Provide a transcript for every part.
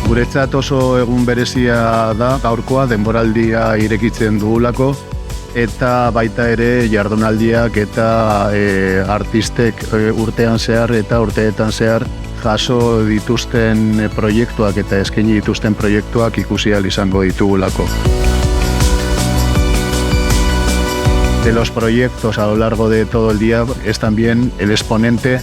Guretzat oso egun berezia da gaurkoa, denboraldia irekitzen dugulako, eta baita ere jardunaldiak eta artistek urtean zehar eta urteetan zehar jaso dituzten proiektuak eta eskaini dituzten proiektuak ikusi ahal izango ditugulako. De los proyectos a lo largo de todo el día es también el exponente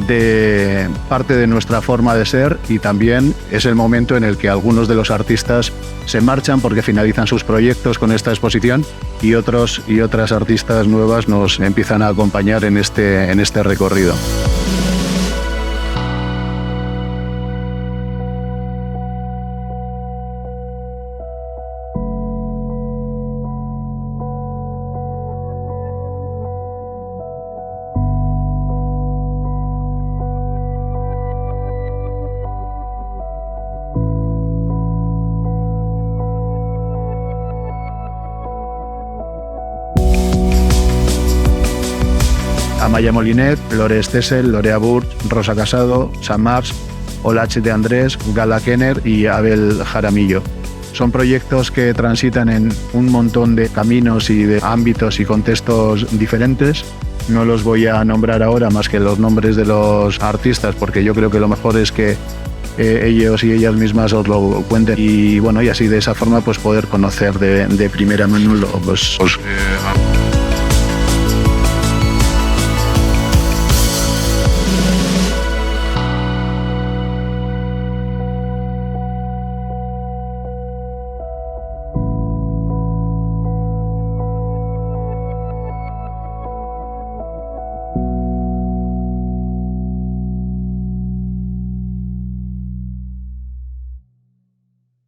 de parte de nuestra forma de ser, y también es el momento en el que algunos de los artistas se marchan porque finalizan sus proyectos con esta exposición y otros y otras artistas nuevas nos empiezan a acompañar en este recorrido. Amaya Molinet, Lore Stessel, Lorea Burch, Rosa Casado, Sam Mars, Olache de Andrés, Gala Kenner y Abel Jaramillo. Son proyectos que transitan en un montón de caminos y de ámbitos y contextos diferentes. No los voy a nombrar ahora más que los nombres de los artistas, porque yo creo que lo mejor es que ellos y ellas mismas os lo cuenten, y bueno, y así de esa forma pues poder conocer de primera mano los